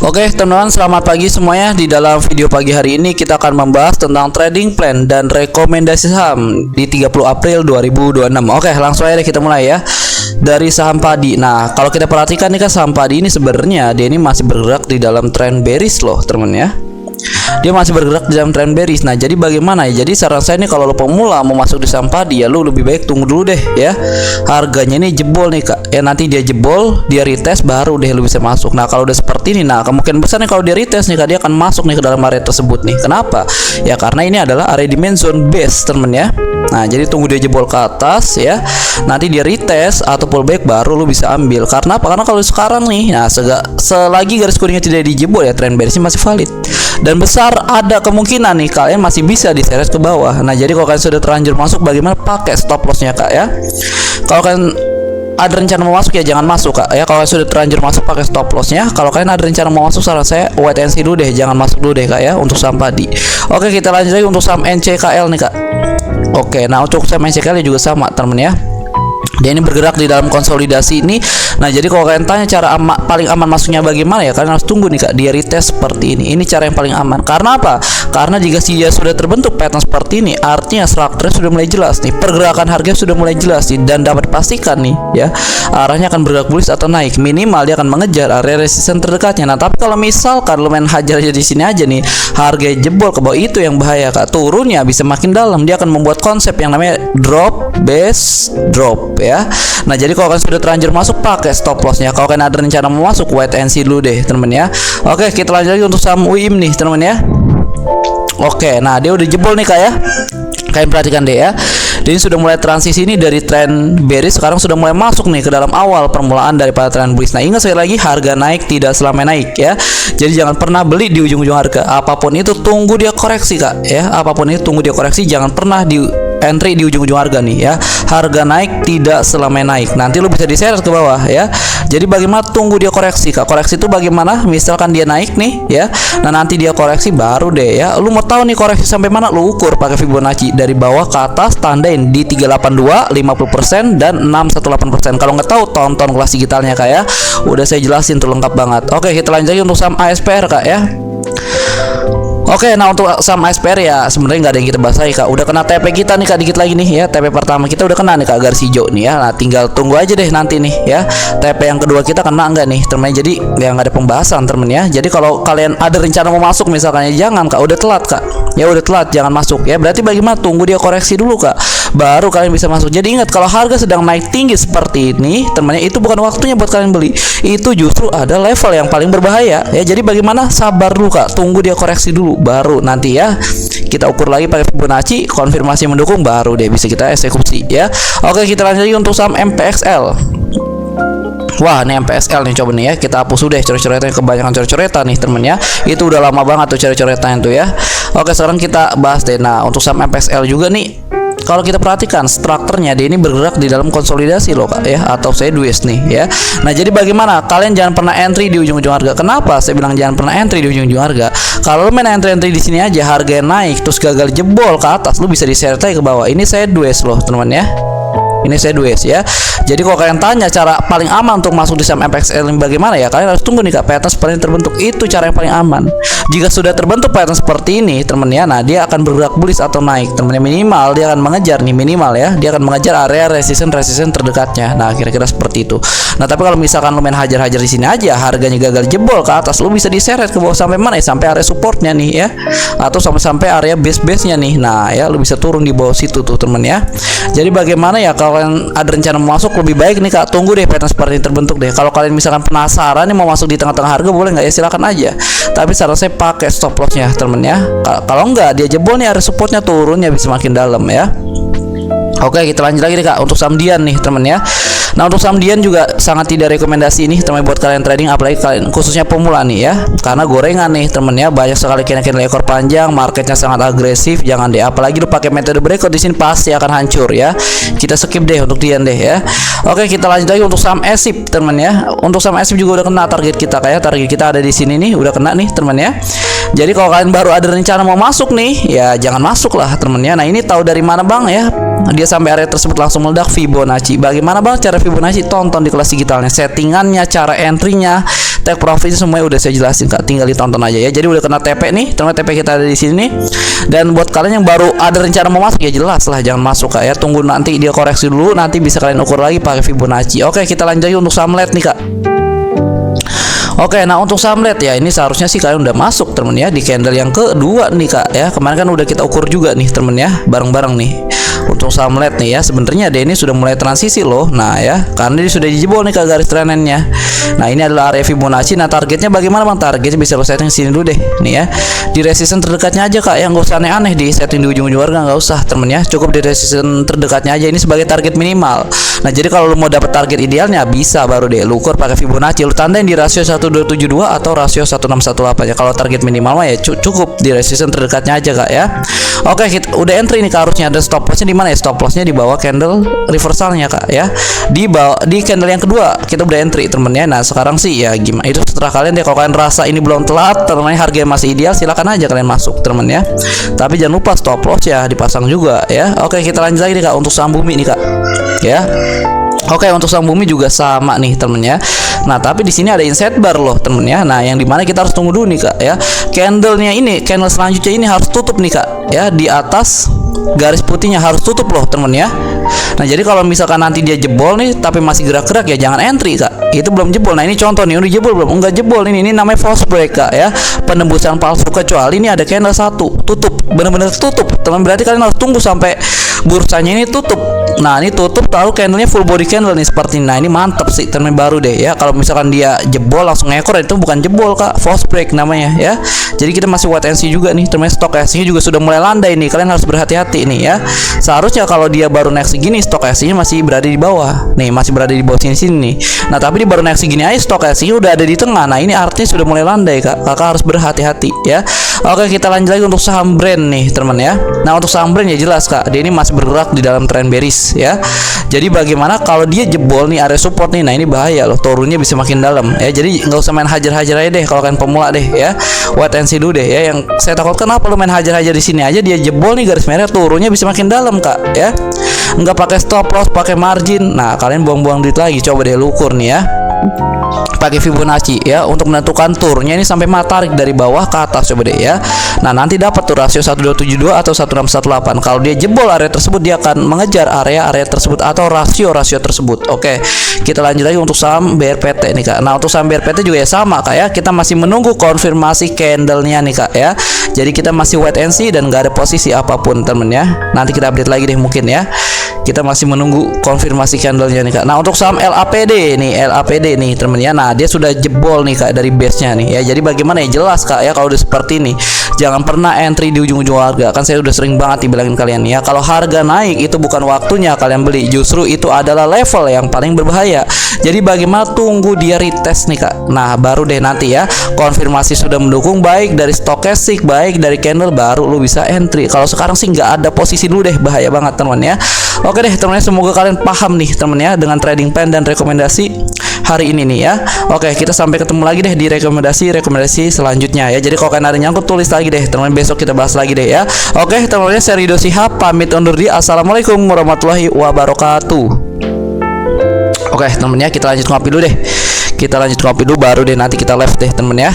Oke teman-teman, selamat pagi semuanya. Di dalam video pagi hari ini kita akan membahas tentang trading plan dan rekomendasi saham di 30 April 2026. Oke, langsung aja deh kita mulai ya. Dari saham padi. Nah, kalau kita perhatikan nih kan, saham padi ini sebenarnya dia ini masih bergerak di dalam trend bearish loh teman ya. Dia masih bergerak di dalam trend bearish. Nah, jadi bagaimana ya? Jadi saran saya nih, kalau lo pemula mau masuk di saham padi ya, lo lebih baik tunggu dulu deh ya. Harganya ini jebol nih kak. Ya nanti dia jebol, dia retest, baru deh lo bisa masuk. Nah, kalau udah seperti ini, nah kemungkinan besar nih kalau dia retest nih kak, dia akan masuk nih ke dalam area tersebut nih. Kenapa? Ya karena ini adalah area demand zone base temen ya. Nah, jadi tunggu dia jebol ke atas ya. Nanti dia retest atau pullback, baru lo bisa ambil. Karena apa? Karena kalau sekarang nih, nah selagi garis kuningnya tidak dijebol ya, trend bearish masih valid. Dan besar ada kemungkinan nih kalian masih bisa diseret ke bawah. Nah, jadi kalau kalian sudah terlanjur masuk, bagaimana? Pakai stop lossnya kak ya. Kalau kalian ada rencana mau masuk ya jangan masuk kak ya. Kalau kalian sudah terlanjur masuk, pakai stop lossnya. Kalau kalian ada rencana mau masuk, saran saya wait and see dulu deh, jangan masuk dulu deh kak ya untuk saham padi. Oke, kita lanjut lagi untuk saham NCKL nih kak. Oke, nah untuk saham NCKL juga sama temen ya. Dia ini bergerak di dalam konsolidasi ini. Nah, jadi kalau kalian tanya cara paling aman masuknya bagaimana ya, kalian harus tunggu nih kak, dia retest seperti ini. Ini cara yang paling aman. Karena apa? Karena jika dia sudah terbentuk pattern seperti ini, artinya strukturnya sudah mulai jelas nih, pergerakan harga sudah mulai jelas nih, dan dapat dipastikan nih ya, arahnya akan bergerak bullish atau naik. Minimal dia akan mengejar area resisten terdekatnya. Nah, tapi kalau misalkan lu main hajar aja di sini aja nih, harga jebol ke bawah, itu yang bahaya kak. Turunnya bisa makin dalam. Dia akan membuat konsep yang namanya drop base drop ya. Nah, jadi kalau kalian sudah terlanjur masuk, pakai stop lossnya. Kalau kalian ada rencana mau masuk, wait and see dulu deh temen ya. Oke, kita lanjut lagi untuk saham UIM nih temen ya. Oke, nah dia udah jebol nih kak ya. Kalian perhatikan deh ya. Dia sudah mulai transisi ini dari trend bearish, sekarang sudah mulai masuk nih ke dalam awal permulaan daripada trend bullish. Nah, ingat sekali lagi, harga naik tidak selamanya naik ya. Jadi jangan pernah beli di ujung-ujung harga. Apapun itu tunggu dia koreksi kak ya. Apapun itu tunggu dia koreksi, jangan pernah di entry di ujung-ujung harga nih ya. Harga naik tidak selamanya naik. Nanti lu bisa diseret ke bawah ya. Jadi bagaimana? Tunggu dia koreksi kak. Koreksi itu bagaimana? Misalkan dia naik nih ya. Nah, nanti dia koreksi, baru deh ya. Lu mau tahu nih koreksi sampai mana? Lu ukur pakai Fibonacci dari bawah ke atas, tandain di 382, 50% dan 618%. Kalau nggak tahu, tonton kelas digitalnya kak ya. Udah saya jelasin tuh lengkap banget. Oke, kita lanjut lagi untuk saham ASPR kak ya. Oke, nah untuk saham ASPR ya sebenarnya nggak ada yang kita bahas lagi kak. Udah kena TP kita nih kak, dikit lagi nih ya. TP pertama kita udah kena nih kak, garis hijau nih ya. Nah, tinggal tunggu aja deh nanti nih ya. TP yang kedua kita kena nggak nih temen. Jadi ya nggak ada pembahasan temen ya. Jadi kalau kalian ada rencana mau masuk misalkan ya, jangan kak, udah telat kak. Ya udah telat, jangan masuk ya. Berarti bagaimana? Tunggu dia koreksi dulu kak, baru kalian bisa masuk. Jadi ingat, kalau harga sedang naik tinggi seperti ini temennya, itu bukan waktunya buat kalian beli. Itu justru ada level yang paling berbahaya ya. Jadi bagaimana? Sabar dulu kak, tunggu dia koreksi dulu, baru nanti ya kita ukur lagi pakai Fibonacci, konfirmasi mendukung, baru deh bisa kita eksekusi ya. Oke, kita lanjut lagi untuk saham MPXL. Wah, ini MPXL nih, coba nih ya, kita hapus udah coret-coretan, kebanyakan coret-coretan nih temen ya. Itu udah lama banget tuh coret-coretan tuh ya. Oke, sekarang kita bahas deh. Nah, untuk saham MPXL juga nih, kalau kita perhatikan strukturnya, dia ini bergerak di dalam konsolidasi loh kak ya, atau sideways nih ya. Nah, jadi bagaimana? Kalian jangan pernah entry di ujung-ujung harga. Kenapa saya bilang jangan pernah entry di ujung-ujung harga? Kalau lu main entry di sini aja, harga naik terus gagal jebol ke atas, lu bisa diseret ke bawah. Ini sideways loh teman ya. Ini sideways ya. Jadi kalau kalian tanya cara paling aman untuk masuk di saham MPXL ini bagaimana ya, kalian harus tunggu nih kak, pattern seperti ini terbentuk. Itu cara yang paling aman. Jika sudah terbentuk pattern seperti ini temen ya, nah dia akan bergerak bullish atau naik temennya. Minimal dia akan mengejar nih, minimal ya, dia akan mengejar area resisten terdekatnya. Nah, kira-kira seperti itu. Nah, tapi kalau misalkan lu main hajar-hajar di sini aja, harganya gagal jebol ke atas, lu bisa diseret ke bawah sampai mana ya? Sampai area supportnya nih ya, atau sampai area base-nya nih. Nah ya, lu bisa turun di bawah situ tuh temen ya. Jadi bagaimana ya, kalau kalian ada rencana mau masuk, lebih baik nih kak, tunggu deh pattern seperti ini terbentuk deh. Kalau kalian misalkan penasaran nih mau masuk di tengah-tengah harga, boleh nggak ya, silakan aja. Tapi saran saya pakai stop lossnya temen ya. Kalau nggak dia jebol nih, area supportnya turunnya bisa makin dalam ya. Oke, kita lanjut lagi nih kak untuk saham Dian nih temen ya. Nah, untuk saham Dian juga sangat tidak rekomendasi ini teman buat kalian trading, apalagi kalian khususnya pemula nih ya. Karena gorengan nih temen ya, banyak sekali candle ekor panjang, marketnya sangat agresif. Jangan deh, apalagi lu pakai metode breakout di sini, pasti akan hancur ya. Kita skip deh untuk Dian deh ya. Oke, kita lanjut lagi untuk saham ESIP temen ya. Untuk saham ESIP juga udah kena target kita kayak, target kita ada di sini nih, udah kena nih temen ya. Jadi kalau kalian baru ada rencana mau masuk nih, ya jangan masuk lah temen ya. Nah, ini tahu dari mana bang ya? Dia sampai area tersebut langsung meledak, Fibonacci. Bagaimana bang cara Fibonacci? Tonton di kelas digitalnya, settingannya, cara entry-nya, take profit semuanya udah saya jelasin Kak, tinggal ditonton aja ya. Jadi udah kena TP nih, teman TP kita ada di sini nih. Dan buat kalian yang baru ada rencana mau masuk ya jelas lah jangan masuk Kak ya. Tunggu nanti dia koreksi dulu, nanti bisa kalian ukur lagi pakai Fibonacci. Oke, kita lanjut lagi untuk saham LED nih Kak. Oke, nah untuk saham LED ya ini seharusnya sih kalian udah masuk temen ya di candle yang kedua nih Kak ya. Kemarin kan udah kita ukur juga nih temen ya, bareng-bareng nih. Untuk saham LED nih ya, sebenarnya dia ini sudah mulai transisi loh. Nah ya, karena dia sudah dijebol nih Kak garis trennya. Nah ini adalah area Fibonacci. Nah targetnya bagaimana Bang? Targetnya bisa lo setting sini dulu deh nih ya. Di resistance terdekatnya aja Kak, yang gak usah aneh-aneh di setting di ujung-ujung harga, nggak usah temen ya. Cukup di resistance terdekatnya aja, ini sebagai target minimal. Nah jadi kalau lo mau dapat target idealnya bisa baru deh lu ukur pakai Fibonacci, lu tandain di rasio 1272 atau rasio 1618 ya. Kalau target minimal mah ya cukup di resistance terdekatnya aja Kak ya. Oke, kita udah entry nih Kak, harusnya ada stop lossnya di mana ya? Stop lossnya di bawah candle reversalnya Kak ya. Di bawah di candle yang kedua kita udah entry temen ya. Nah sekarang sih ya gimana, itu setelah kalian deh. Kalau kalian rasa ini belum telat temen, harga masih ideal, silakan aja kalian masuk temen ya. Tapi jangan lupa stop loss ya dipasang juga ya. Oke, kita lanjut lagi nih Kak untuk saham bumi nih Kak ya. Oke, untuk saham bumi juga sama nih temennya. Nah tapi di sini ada inset bar loh temennya. Nah yang dimana kita harus tunggu dulu nih Kak ya. Candlenya ini, candle selanjutnya ini harus tutup nih Kak ya, di atas garis putihnya harus tutup loh temen ya. Nah jadi kalau misalkan nanti dia jebol nih tapi masih gerak-gerak ya jangan entry Kak. Itu belum jebol. Nah ini contoh nih, udah jebol belum? Enggak jebol ini namanya false break Kak ya. Penembusan palsu, kecuali ini ada candle satu tutup, bener-bener tutup teman. Berarti kalian harus tunggu sampai bursanya ini tutup. Nah ini tutup tahu candlenya full body candle nih seperti ini. Nah ini mantep sih temen baru deh ya. Kalau misalkan dia jebol langsung ngekor, itu bukan jebol Kak, false break namanya ya. Jadi kita masih wait and see juga nih temen. Stok SC juga sudah mulai landai nih, kalian harus berhati-hati nih ya. Seharusnya kalau dia baru naik segini stok SC-nya masih berada di bawah nih, masih berada di bawah sini nih. Nah tapi dia baru naik segini aja stok SC-nya udah ada di tengah. Nah ini artinya sudah mulai landai Kak, kakak harus berhati-hati ya. Oke, kita lanjut lagi untuk saham brand nih teman ya. Nah untuk saham brand ya jelas Kak, dia ini masih bergerak di dalam tren bearish ya. Jadi bagaimana kalau dia jebol nih area support nih, nah ini bahaya loh, turunnya bisa makin dalam ya. Jadi nggak usah main hajar-hajar aja deh kalau kalian pemula deh ya. Wait and see dulu deh ya. Yang saya takutkan apa lu main hajar-hajar di sini aja, dia jebol nih garis merah, turunnya bisa makin dalam Kak ya. Nggak pakai stop loss, pakai margin. Nah kalian buang-buang duit lagi. Coba deh lu ukur nih ya pakai Fibonacci ya untuk menentukan turnya ini sampai tarik dari bawah ke atas, coba deh ya. Nah nanti dapat tuh rasio 1272 atau 1618. Kalau dia jebol area tersebut, dia akan mengejar area-area tersebut atau rasio-rasio tersebut. Oke, kita lanjut lagi untuk saham BRPT nih Kak. Nah untuk saham BRPT juga ya sama Kak ya, kita masih menunggu konfirmasi candlenya nih Kak ya. Jadi kita masih wait and see dan nggak ada posisi apapun temen ya. Nanti kita update lagi deh mungkin ya. Kita masih menunggu konfirmasi candlenya nih Kak. Nah untuk saham LAPD nih temen ya. Nah dia sudah jebol nih Kak dari base-nya nih ya. Jadi bagaimana ya, jelas Kak ya kalau udah seperti ini jangan pernah entry di ujung-ujung harga. Kan saya udah sering banget dibilangin kalian ya, kalau harga naik itu bukan waktunya kalian beli, justru itu adalah level yang paling berbahaya. Jadi bagaimana, tunggu dia retest nih Kak. Nah baru deh nanti ya konfirmasi sudah mendukung, baik dari stokastik baik dari candle, baru lu bisa entry. Kalau sekarang sih nggak ada posisi dulu deh, bahaya banget teman ya. Oke deh teman-teman, semoga kalian paham nih teman ya dengan trading plan dan rekomendasi hari ini nih ya. Oke, kita sampai ketemu lagi deh di rekomendasi selanjutnya ya. Jadi kalau kalian ada nyangkut tulis lagi deh teman, besok kita bahas lagi deh ya. Oke teman-teman, saya Ridho Shihab pamit undur diri. Assalamualaikum warahmatullahi wabarakatuh. Oke teman ya, kita lanjut ngopi dulu deh. Kita lanjut ngopi dulu baru deh nanti kita live deh teman ya.